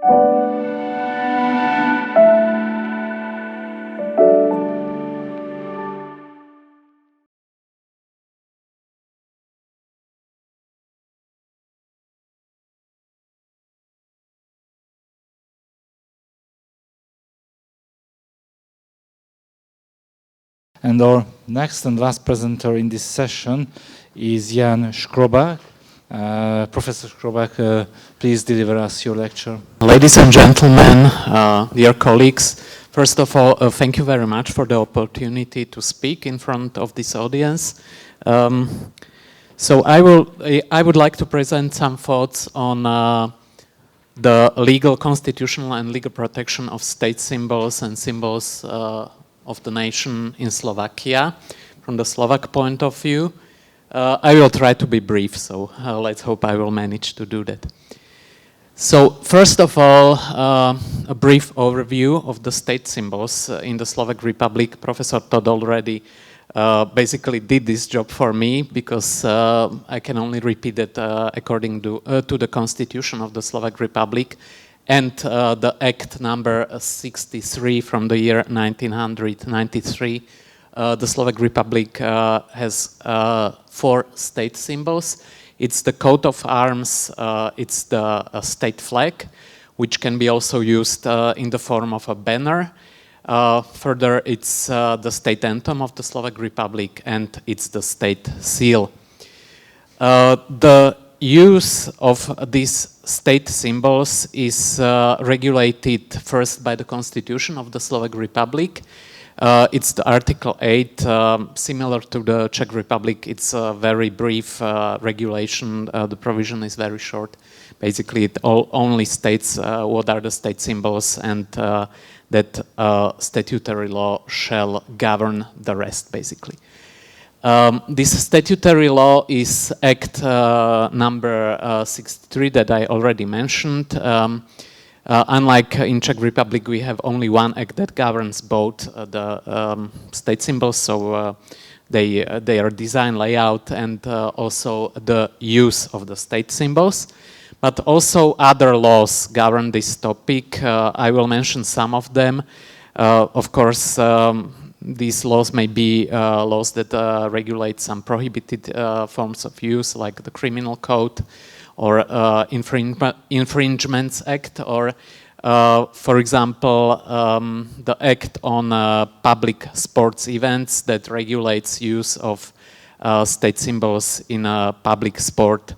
And our next and last presenter in this session is Jan Skrobák. Professor Skrobák, please deliver us your lecture. Ladies and gentlemen, dear colleagues, first of all, thank you very much for the opportunity to speak in front of this audience. So I would like to present some thoughts on the legal, constitutional and legal protection of state symbols and symbols of the nation in Slovakia from the Slovak point of view. I will try to be brief, so let's hope I will manage to do that. So first of all, a brief overview of the state symbols in the Slovak Republic. Professor Todd already basically did this job for me, because I can only repeat that according to the Constitution of the Slovak Republic and the Act number 63 from the year 1993. The Slovak Republic has 4 state symbols. It's the coat of arms, it's the state flag, which can be also used in the form of a banner. Further, it's the state anthem of the Slovak Republic, and it's the state seal. The use of these state symbols is regulated first by the Constitution of the Slovak Republic. It's the Article 8, similar to the Czech Republic. It's a very brief regulation. The provision is very short. Basically, it only states what are the state symbols, and that statutory law shall govern the rest, basically. This statutory law is Act number 63 that I already mentioned. Unlike in Czech Republic, we have only one act that governs both the state symbols, so they are design, layout, and also the use of the state symbols. But also other laws govern this topic. I will mention some of them. Of course, these laws may be laws that regulate some prohibited forms of use, like the Criminal Code or Infringements Act, or for example, the Act on public sports events that regulates use of state symbols in public sports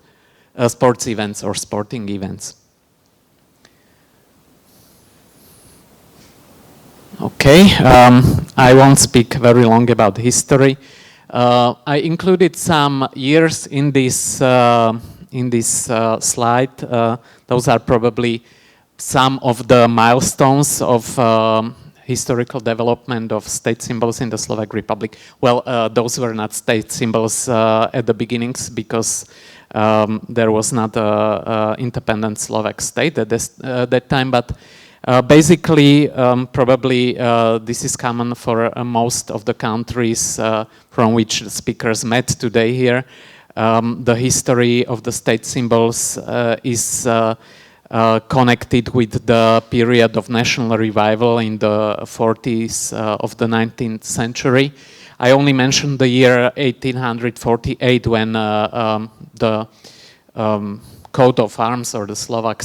events or sporting events. Okay, I won't speak very long about history. I included some years in this slide. Those are probably some of the milestones of historical development of state symbols in the Slovak Republic. Well, those were not state symbols at the beginnings, because there was not an independent Slovak state at that time, but basically, probably this is common for most of the countries from which the speakers met today here. The history of the state symbols is connected with the period of national revival in the 40s of the 19th century. I only mentioned the year 1848 when the coat of arms, or the Slovak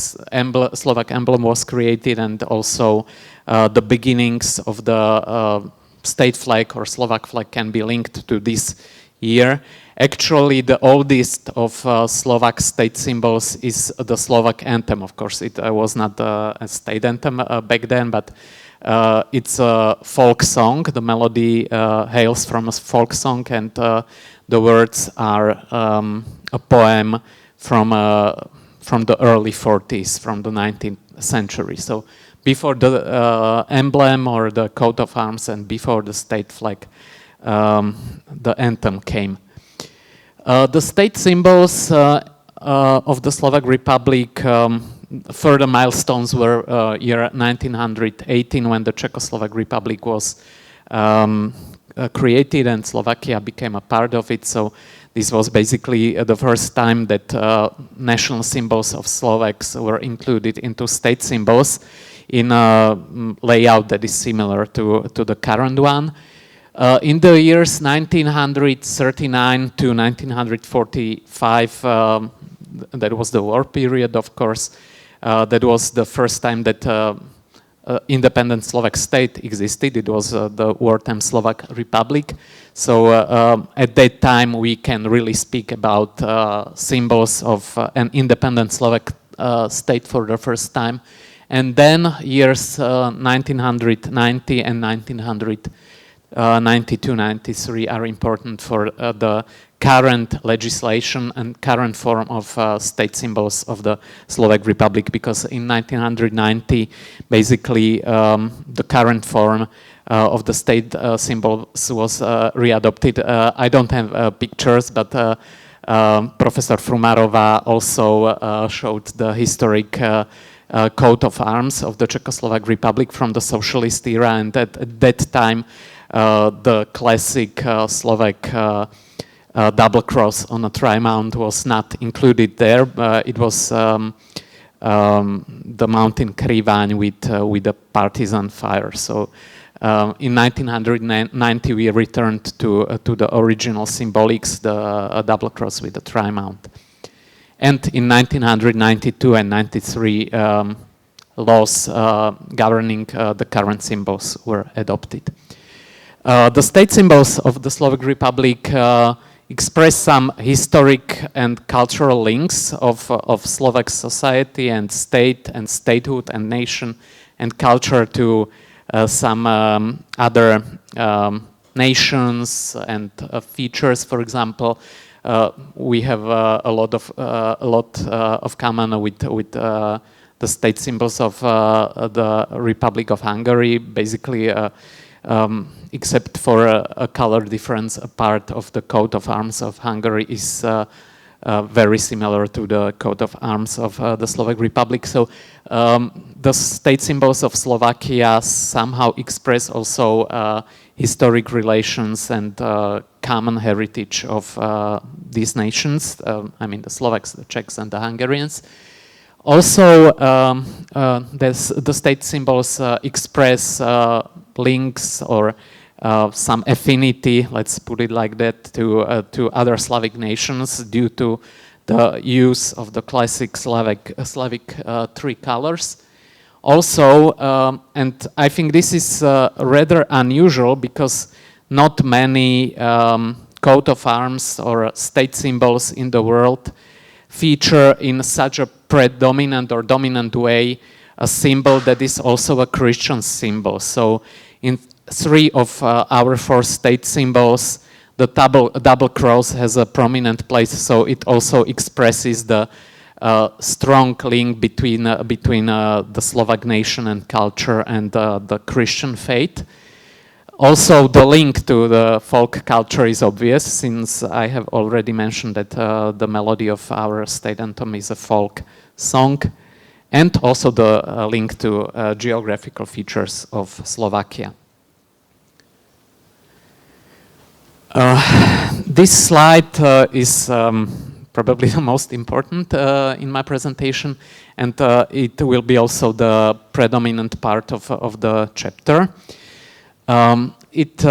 emblem, was created, and also the beginnings of the state flag or Slovak flag can be linked to this year. Actually, the oldest of Slovak state symbols is the Slovak anthem. Of course, it was not a state anthem back then, but it's a folk song. The melody hails from a folk song, and the words are a poem from the early 40s, from the 19th century. So before the emblem or the coat of arms and before the state flag, the anthem came. The state symbols of the Slovak Republic, further milestones were year 1918, when the Czechoslovak Republic was created, and Slovakia became a part of it. So this was basically the first time that national symbols of Slovaks were included into state symbols in a layout that is similar to the current one. In the years 1939 to 1945, that was the war period, of course. That was the first time that independent Slovak state existed. It was the wartime Slovak Republic. So at that time we can really speak about symbols of an independent Slovak state for the first time. And then years 1990 and 1992-93 are important for the current legislation and current form of state symbols of the Slovak Republic, because in 1990 basically the current form of the state symbols was readopted. I don't have pictures, but Professor Frumarova also showed the historic coat of arms of the Czechoslovak Republic from the socialist era, and at that time the classic Slovak double cross on a tri-mount was not included there. It was the mountain Krivaň with a partisan fire. So in 1990 we returned to the original symbolics, the double cross with the tri-mount. And in 1992 and 93 laws governing the current symbols were adopted. The state symbols of the Slovak Republic express some historic and cultural links of Slovak society and state and statehood and nation and culture to some other nations and features. For example, we have a lot of common with the state symbols of the Republic of Hungary. Basically, except for a color difference, a part of the coat of arms of Hungary is very similar to the coat of arms of the Slovak Republic. So the state symbols of Slovakia somehow express also historic relations and common heritage of these nations. I mean the Slovaks, the Czechs and the Hungarians. Also, the state symbols express links or some affinity, let's put it like that, to other Slavic nations due to the use of the classic Slavic three colors. Also, and I think this is rather unusual because not many coat of arms or state symbols in the world feature in such a predominant or dominant way a symbol that is also a Christian symbol. So in 3 of our 4 state symbols, the double cross has a prominent place, so it also expresses the strong link between the Slovak nation and culture and the Christian faith. Also, the link to the folk culture is obvious, since I have already mentioned that the melody of our state anthem is a folk song, and also the link to geographical features of Slovakia. This slide is probably the most important in my presentation, and it will be also the predominant part of the chapter. It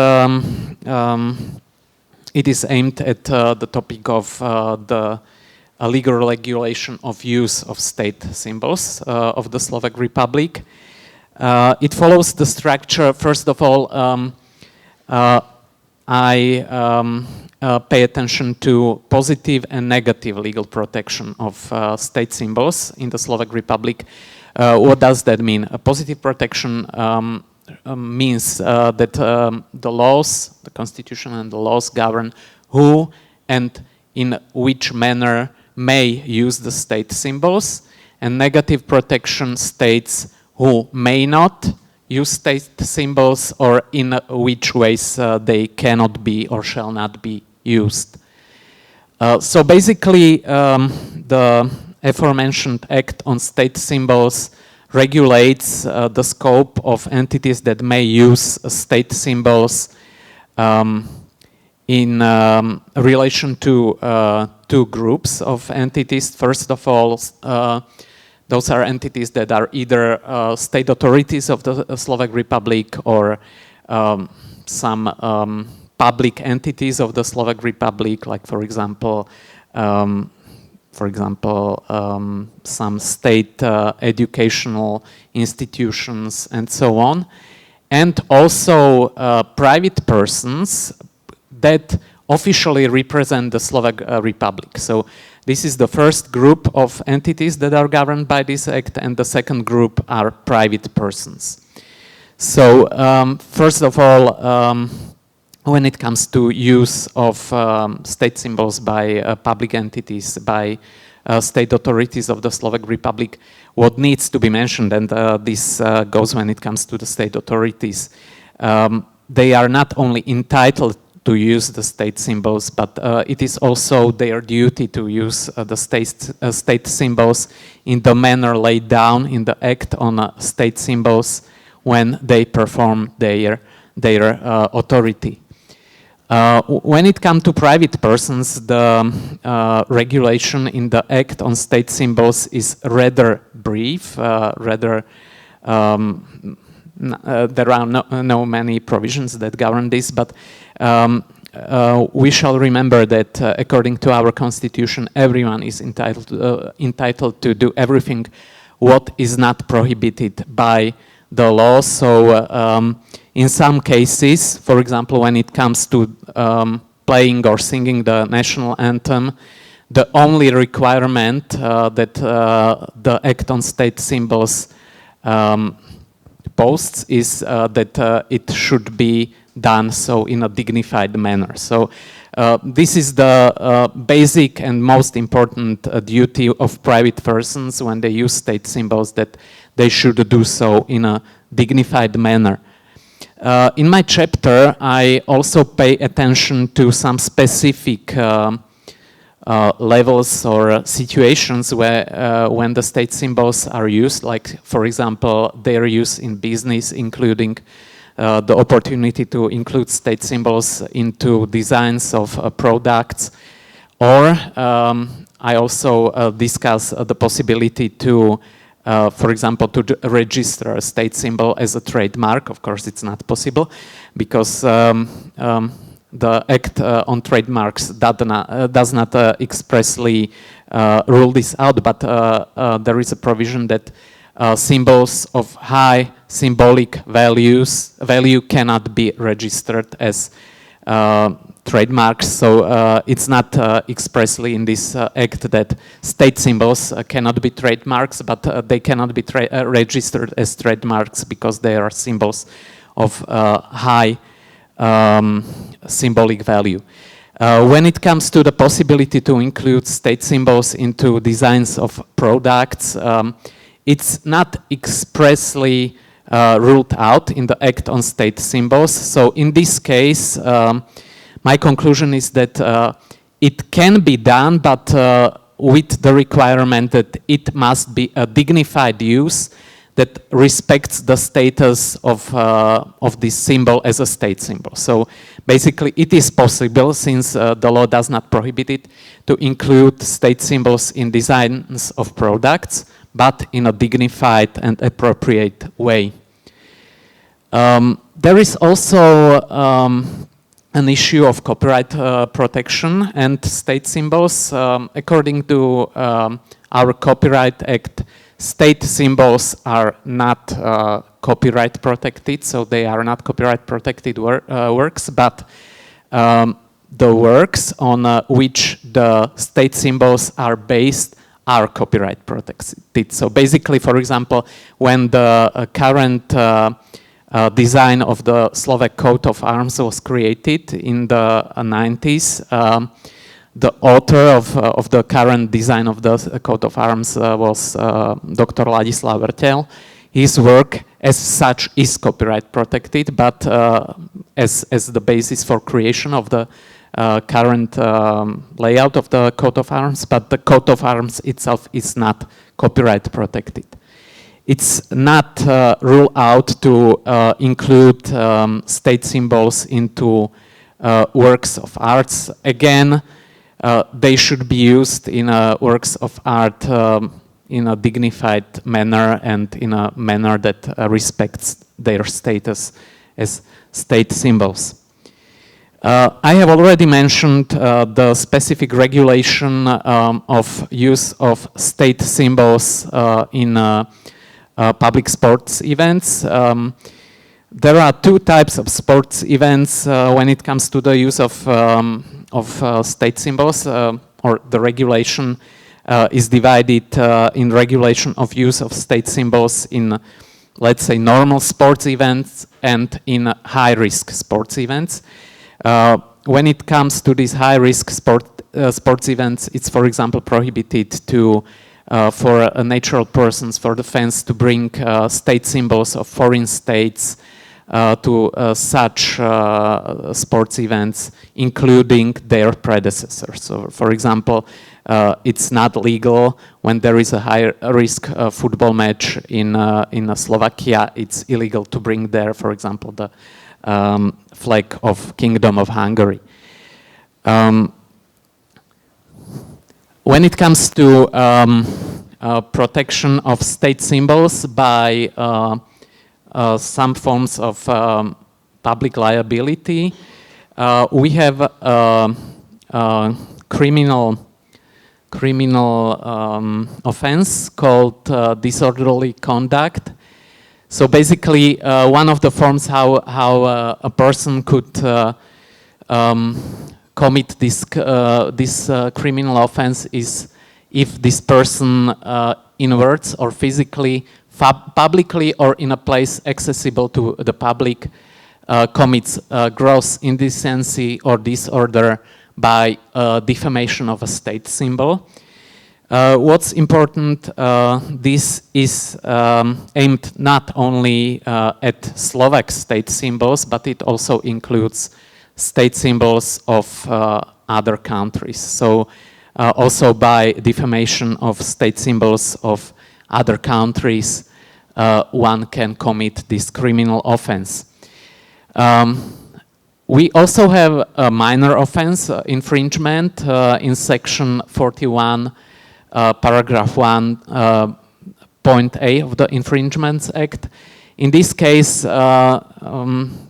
is aimed at the topic of the legal regulation of use of state symbols of the Slovak Republic. It follows the structure. First of all, I pay attention to positive and negative legal protection of state symbols in the Slovak Republic. What does that mean? A positive protection means that the laws, the constitution and the laws govern who and in which manner may use the state symbols, and negative protection states who may not use state symbols or in which ways they cannot be or shall not be used. So basically the aforementioned Act on State Symbols regulates the scope of entities that may use state symbols in relation to two groups of entities. First of all, those are entities that are either state authorities of the Slovak Republic or some public entities of the Slovak Republic, like for example, some state educational institutions and so on, and also private persons that officially represent the Slovak Republic. So this is the first group of entities that are governed by this act, and the second group are private persons. So first of all, when it comes to use of state symbols by public entities, by state authorities of the Slovak Republic, what needs to be mentioned, and this goes when it comes to the state authorities, they are not only entitled to use the state symbols, but it is also their duty to use the state symbols in the manner laid down in the Act on State Symbols when they perform their authority. When it comes to private persons, the regulation in the Act on State Symbols is rather brief, there are no many provisions that govern this, but we shall remember that according to our constitution, everyone is entitled to do everything what is not prohibited by the law. So in some cases, for example, when it comes to playing or singing the national anthem, the only requirement that the Act on State Symbols posts is that it should be done so in a dignified manner. So this is the basic and most important duty of private persons when they use state symbols, that they should do so in a dignified manner. In my chapter, I also pay attention to some specific levels or situations where when the state symbols are used, like for example, their use in business, including the opportunity to include state symbols into designs of products, or I also discuss the possibility to, for example, to register a state symbol as a trademark. Of course, it's not possible because the Act on Trademarks does not expressly rule this out, but there is a provision that symbols of high symbolic value cannot be registered as trademarks. So it's not expressly in this act that state symbols cannot be trademarks, but they cannot be registered as trademarks because they are symbols of high symbolic value. When it comes to the possibility to include state symbols into designs of products, it's not expressly ruled out in the Act on State Symbols. So in this case, my conclusion is that it can be done, but with the requirement that it must be a dignified use that respects the status of this symbol as a state symbol. So basically it is possible, since the law does not prohibit it, to include state symbols in designs of products, but in a dignified and appropriate way. There is also an issue of copyright protection and state symbols. According to our Copyright Act, state symbols are not copyright protected, so they are not copyright protected works, but the works on which the state symbols are based are copyright protected. So basically, for example, when the current design of the Slovak coat of arms was created in the 90s, the author of the current design of the coat of arms was Dr. Ladislav Vrtel. His work as such is copyright protected, but as the basis for creation of the current layout of the coat of arms, but the coat of arms itself is not copyright protected. it's not ruled out to include state symbols into works of arts. Again, they should be used in works of art in a dignified manner and in a manner that respects their status as state symbols. I have already mentioned the specific regulation of use of state symbols in public sports events. There are two types of sports events when it comes to the use of state symbols, or the regulation is divided in regulation of use of state symbols in, let's say, normal sports events and in high-risk sports events. When it comes to these high-risk sports events, it's, for example, prohibited to for natural persons, for the fans, to bring state symbols of foreign states to such sports events, including their predecessors. So, for example, it's not legal when there is a high-risk football match in Slovakia. It's illegal to bring there, for example, the flag of Kingdom of Hungary. When it comes to protection of state symbols by some forms of public liability, we have criminal offense called disorderly conduct. So basically, one of the forms how a person could commit this criminal offense is if this person inverts or physically, publicly, or in a place accessible to the public, commits gross indecency or disorder by defamation of a state symbol. What's important, this is aimed not only at Slovak state symbols, but it also includes state symbols of other countries. So also by defamation of state symbols of other countries, one can commit this criminal offense. We also have a minor offense, infringement, in section 41, paragraph 1, point A of the Infringements Act. In this case,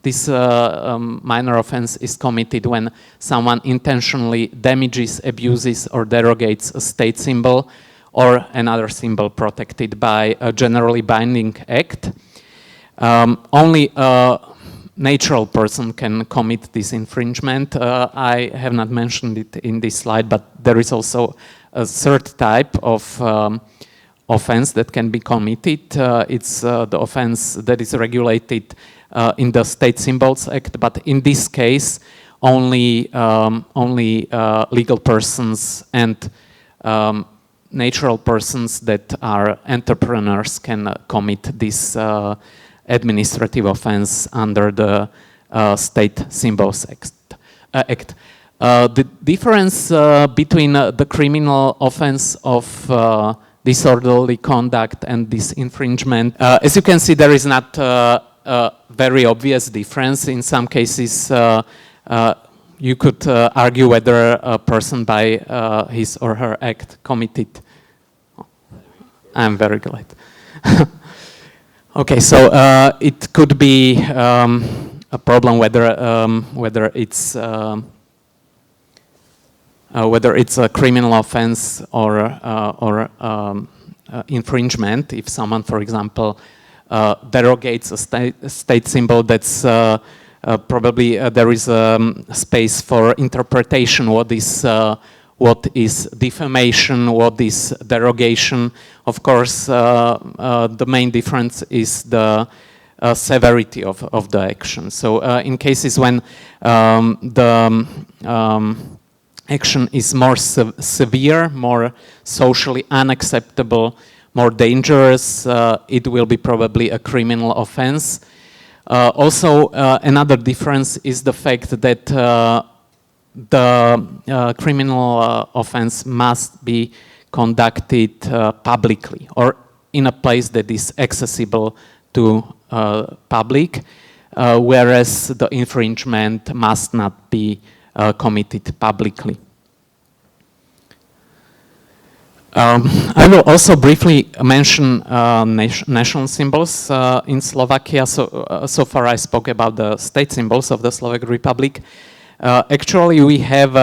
this minor offense is committed when someone intentionally damages, abuses, or derogates a state symbol or another symbol protected by a generally binding act. Only a natural person can commit this infringement. I have not mentioned it in this slide, but there is also a third type of offense that can be committed. It's the offense that is regulated in the State Symbols Act, but in this case, only legal persons and natural persons that are entrepreneurs can commit this administrative offense under the State Symbols Act. The difference between the criminal offense of disorderly conduct and this infringement, as you can see, there is not a very obvious difference. In some cases, you could argue whether a person by his or her act committed. I'm very glad. Okay, so it could be a problem whether it's a criminal offense or infringement. If someone, for example, derogates a state symbol, that's probably there is space for interpretation. What is defamation? What is derogation? Of course, the main difference is the severity of the action. So in cases when the action is more severe, more socially unacceptable, more dangerous, it will be probably a criminal offense. Also, another difference is the fact that the criminal offense must be conducted publicly, or in a place that is accessible to public, whereas the infringement must not be committed publicly. I will also briefly mention national symbols in Slovakia. So far I spoke about the state symbols of the Slovak Republic. Actually, we have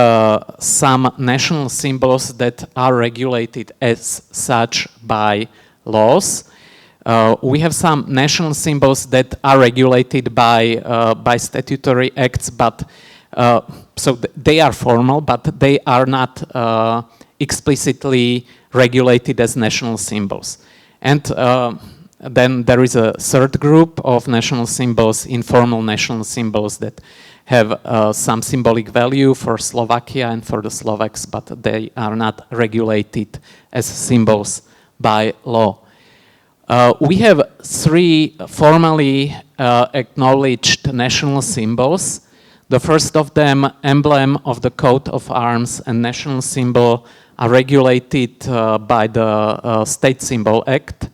some national symbols that are regulated as such by laws. We have some national symbols that are regulated by statutory acts, but they are formal, but they are not explicitly regulated as national symbols. And then there is a third group of national symbols, informal national symbols that have some symbolic value for Slovakia and for the Slovaks, but they are not regulated as symbols by law. We have three formally acknowledged national symbols. The first of them, emblem of the coat of arms and national symbol, are regulated by the State Symbol Act.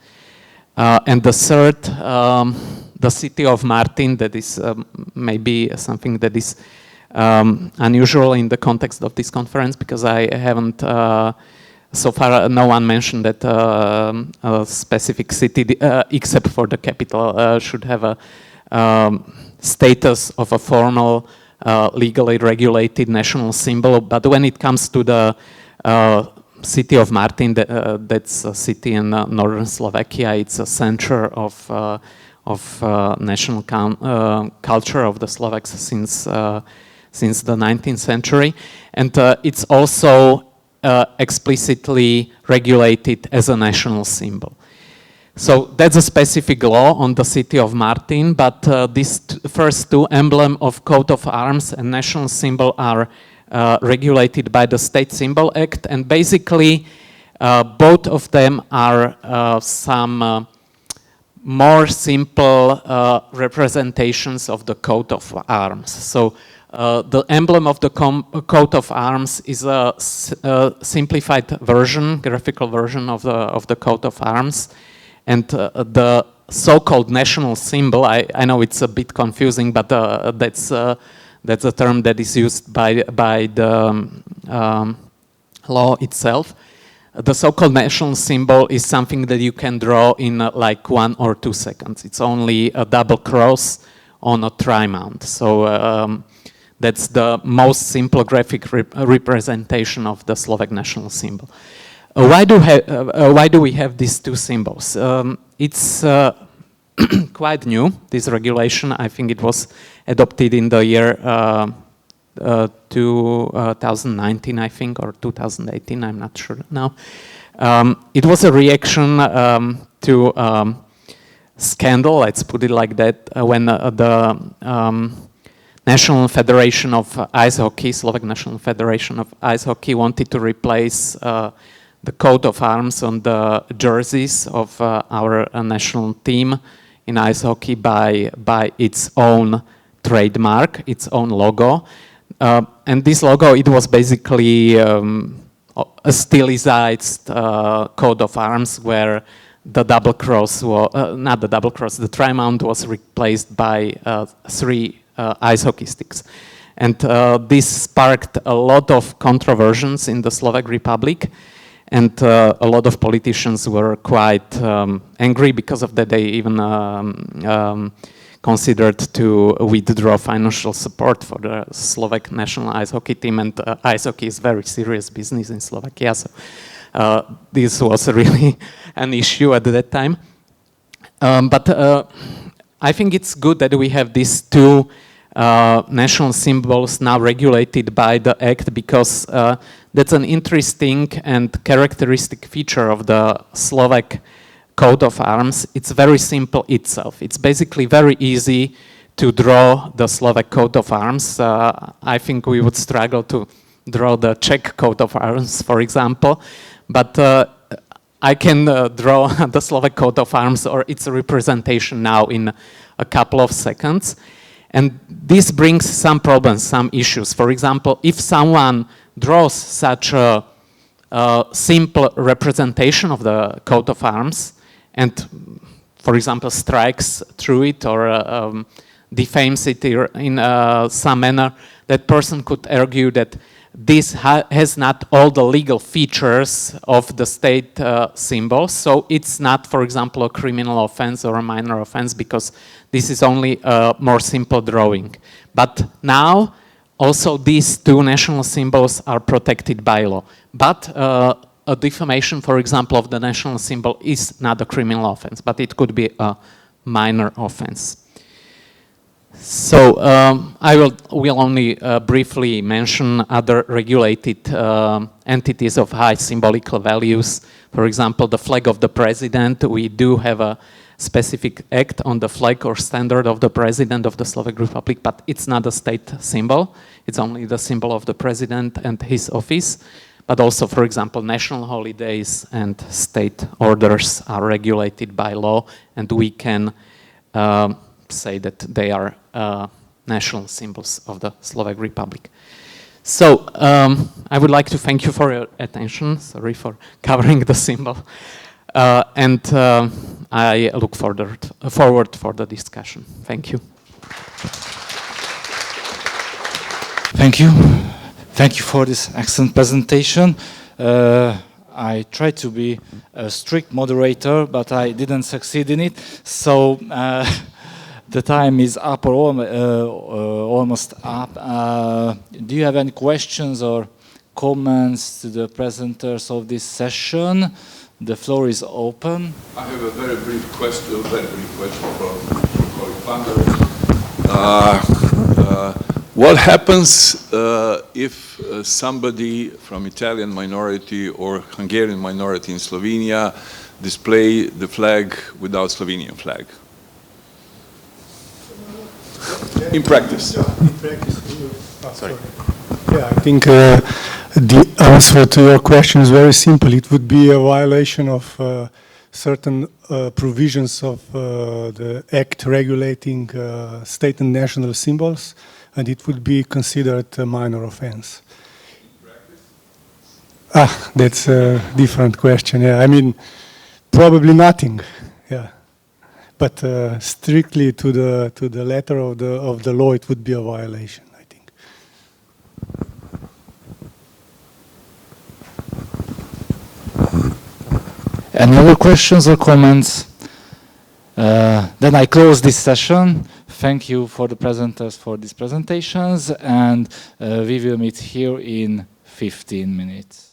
And the third, the city of Martin, that is maybe something that is unusual in the context of this conference, because I haven't, so far no one mentioned that a specific city, except for the capital, should have a status of a formal, legally regulated national symbol. But when it comes to the city of Martin, that's a city in northern Slovakia. It's a center of national culture of the Slovaks since the 19th century, and it's also explicitly regulated as a national symbol. So that's a specific law on the city of Martin, but these first two, emblem of coat of arms and national symbol, are regulated by the State Symbol Act, and basically both of them are some more simple representations of the coat of arms. So the emblem of the coat of arms is a simplified version, graphical version of the coat of arms, and the so-called national symbol, I know it's a bit confusing, but that's a term that is used by the law itself. The so-called national symbol is something that you can draw in like 1 or 2 seconds. It's only a double cross on a trimount. So that's the most simple graphic representation of the Slovak national symbol. Why do we have these two symbols? It's quite new, this regulation. I think it was adopted in the year 2019, I think, or 2018, I'm not sure now. It was a reaction to scandal, let's put it like that, when the National Federation of Ice Hockey, Slovak National Federation of Ice Hockey, wanted to replace the coat of arms on the jerseys of our national team in ice hockey by its own trademark, its own logo. And this logo, it was basically a stylized coat of arms where the double cross, not the double cross, the trimount was replaced by 3 ice hockey sticks. And this sparked a lot of controversies in the Slovak Republic. And a lot of politicians were quite angry because of that. They even considered to withdraw financial support for the Slovak national ice hockey team. And ice hockey is very serious business in Slovakia. So this was really an issue at that time. But I think it's good that we have these two national symbols now regulated by the Act, because that's an interesting and characteristic feature of the Slovak coat of arms. It's very simple itself. It's basically very easy to draw the Slovak coat of arms. I think we would struggle to draw the Czech coat of arms, for example, but I can draw the Slovak coat of arms or its representation now in a couple of seconds. And this brings some problems, some issues. For example, if someone draws such a simple representation of the coat of arms and, for example, strikes through it or defames it in some manner, that person could argue that this has not all the legal features of the state symbol, so it's not, for example, a criminal offense or a minor offense because this is only a more simple drawing. But now, also these two national symbols are protected by law. But a defamation, for example, of the national symbol is not a criminal offense, but it could be a minor offense. So I will only briefly mention other regulated entities of high symbolical values. For example, the flag of the president. We do have a specific act on the flag or standard of the president of the Slovak Republic, but it's not a state symbol. It's only the symbol of the president and his office. But also, for example, national holidays and state orders are regulated by law, and we can say that they are national symbols of the Slovak Republic. So I would like to thank you for your attention. Sorry for covering the symbol. And I look forward for the discussion. Thank you. Thank you. Thank you for this excellent presentation. I tried to be a strict moderator, but I didn't succeed in it. So the time is up or almost up. Do you have any questions or comments to the presenters of this session? The floor is open. I have a very brief question for colleague. What happens if somebody from Italian minority or Hungarian minority in Slovenia display the flag without Slovenian flag? In practice. In practice. Sorry. Yeah, I think the answer to your question is very simple. It would be a violation of certain provisions of the act regulating state and national symbols, and it would be considered a minor offense. In practice? That's a different question. Yeah, I mean, probably nothing. Yeah. But strictly to the letter of the law, it would be a violation, I think. Any other questions or comments? Then I close this session. Thank you for the presenters for these presentations, and we will meet here in 15 minutes.